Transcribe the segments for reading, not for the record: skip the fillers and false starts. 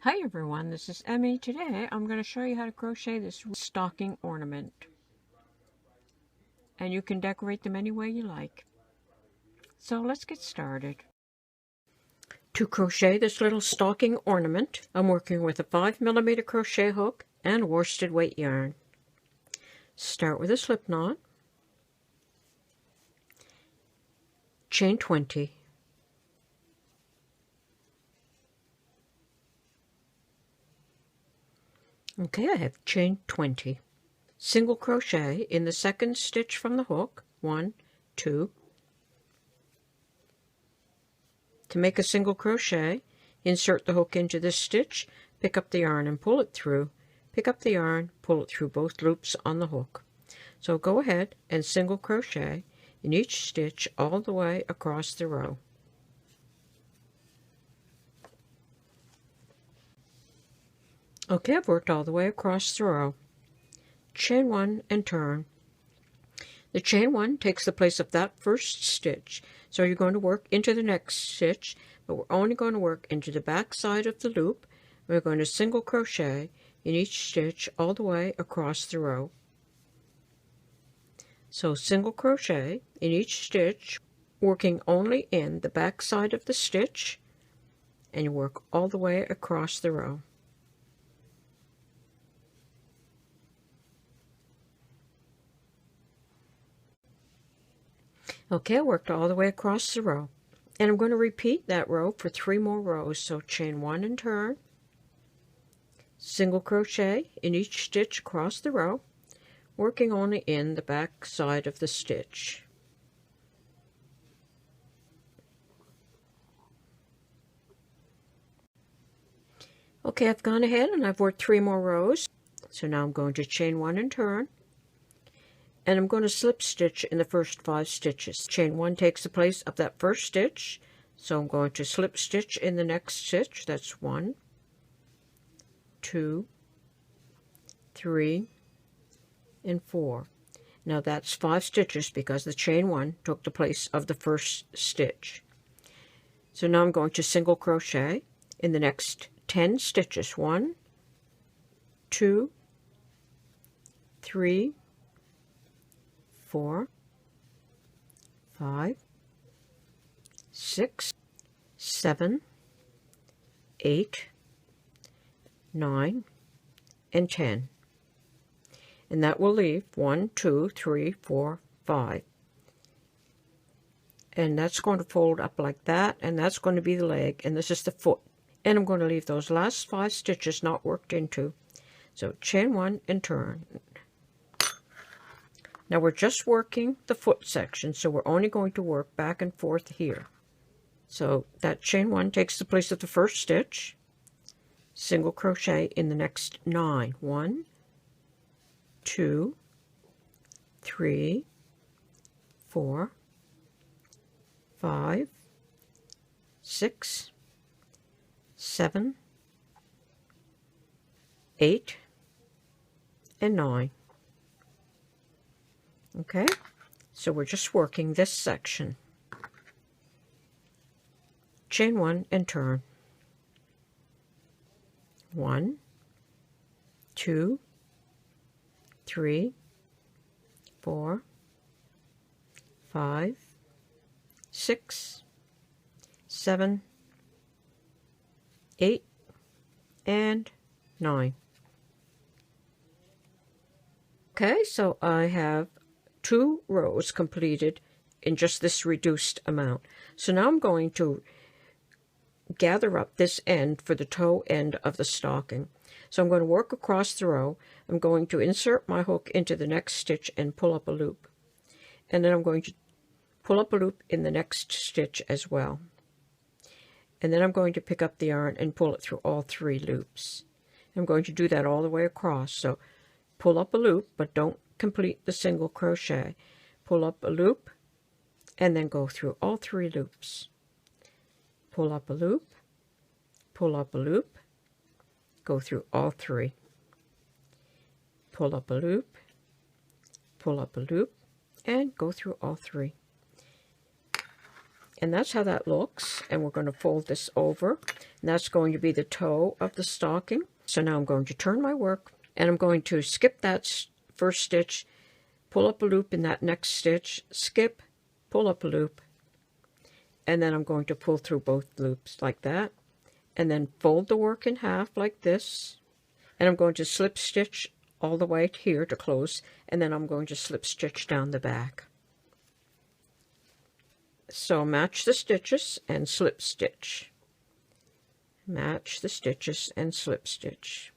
Hi everyone, this is Emmy. Today I'm going to show you how to crochet this stocking ornament. And you can decorate them any way you like. So let's get started. To crochet this little stocking ornament, I'm working with a 5mm crochet hook and worsted weight yarn. Start with a slip knot, chain 20. Okay, I have chain 20. Single crochet in the second stitch from the hook, 1, 2. To make a single crochet, insert the hook into this stitch, pick up the yarn and pull it through, pick up the yarn, pull it through both loops on the hook. So go ahead and single crochet in each stitch all the way across the row. Okay, I've worked all the way across the row. Chain 1 and turn. The chain 1 takes the place of that first stitch, so you're going to work into the next stitch, but we're only going to work into the back side of the loop. We're going to single crochet in each stitch all the way across the row. So single crochet in each stitch, working only in the back side of the stitch, and you work all the way across the row. Okay, I worked all the way across the row, and I'm going to repeat that row for 3 more rows. So chain 1 and turn, single crochet in each stitch across the row, working only in the back side of the stitch. Okay, I've gone ahead and I've worked 3 more rows. So now I'm going to chain 1 and turn, and I'm going to slip stitch in the first 5 stitches. Chain 1 takes the place of that first stitch, so I'm going to slip stitch in the next stitch. That's 1, 2, 3, and 4. Now that's 5 stitches because the chain 1 took the place of the first stitch. So now I'm going to single crochet in the next 10 stitches. 1, 2, 3, 4, 5, 6, 7, 8, 9, and 10. And that will leave 1, 2, 3, 4, 5. And that's going to fold up like that, and that's going to be the leg, and this is the foot. And I'm going to leave those last 5 stitches not worked into. So chain 1 and turn. Now we're just working the foot section, so we're only going to work back and forth here. So that chain 1 takes the place of the first stitch, single crochet in the next 9. 1, 2, 3, 4, 5, 6, 7, 8, and 9. Okay, so we're just working this section. Chain 1 and turn. 1, 2, 3, 4, 5, 6, 7, 8, and 9. Okay, so I have 2 rows completed in just this reduced amount. So now I'm going to gather up this end for the toe end of the stocking. So I'm going to work across the row. I'm going to insert my hook into the next stitch and pull up a loop. And then I'm going to pull up a loop in the next stitch as well. And then I'm going to pick up the yarn and pull it through all 3 loops. I'm going to do that all the way across. So pull up a loop, but don't complete the single crochet. Pull up a loop and then go through all 3 loops. Pull up a loop, pull up a loop, go through all 3. Pull up a loop, pull up a loop, and go through all 3. And that's how that looks. And we're going to fold this over. And that's going to be the toe of the stocking. So now I'm going to turn my work. And I'm going to skip that first stitch, pull up a loop in that next stitch, skip, pull up a loop. And then I'm going to pull through both loops like that. And then fold the work in half like this. And I'm going to slip stitch all the way here to close. And then I'm going to slip stitch down the back. So match the stitches and slip stitch. Match the stitches and slip stitch.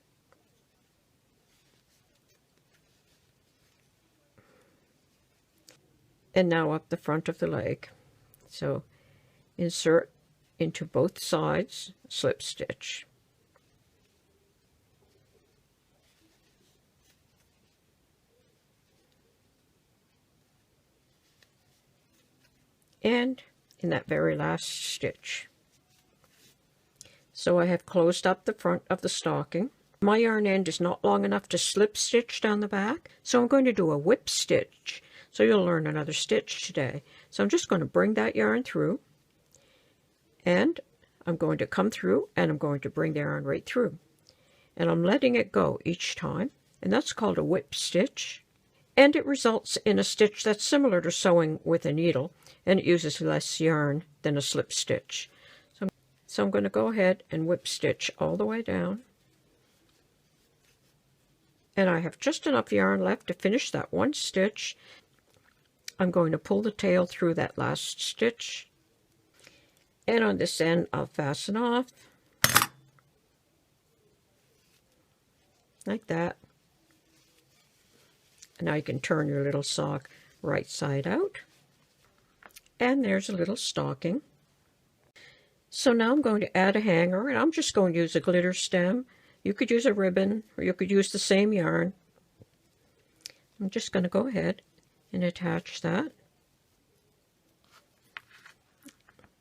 And now up the front of the leg. So insert into both sides, slip stitch. And in that very last stitch. So I have closed up the front of the stocking. My yarn end is not long enough to slip stitch down the back, so I'm going to do a whip stitch. So you'll learn another stitch today. So I'm just going to bring that yarn through, and I'm going to come through, and I'm going to bring the yarn right through. And I'm letting it go each time, and that's called a whip stitch. And it results in a stitch that's similar to sewing with a needle, and it uses less yarn than a slip stitch. So I'm going to go ahead and whip stitch all the way down. And I have just enough yarn left to finish that one stitch. I'm going to pull the tail through that last stitch. And on this end, I'll fasten off. Like that. And now you can turn your little sock right side out. And there's a little stocking. So now I'm going to add a hanger, and I'm just going to use a glitter stem. You could use a ribbon, or you could use the same yarn. I'm just going to go ahead and attach that.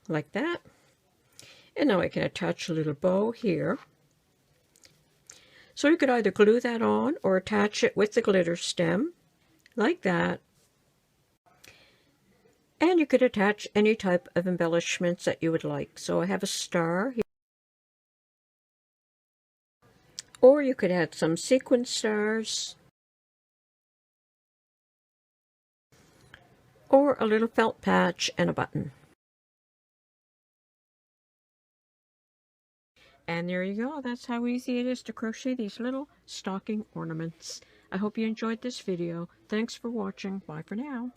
Like that. And now I can attach a little bow here. So you could either glue that on or attach it with the glitter stem, like that. And you could attach any type of embellishments that you would like. So I have a star here. Or you could add some sequin stars. Or a little felt patch and a button. And there you go. That's how easy it is to crochet these little stocking ornaments. I hope you enjoyed this video. Thanks for watching. Bye for now.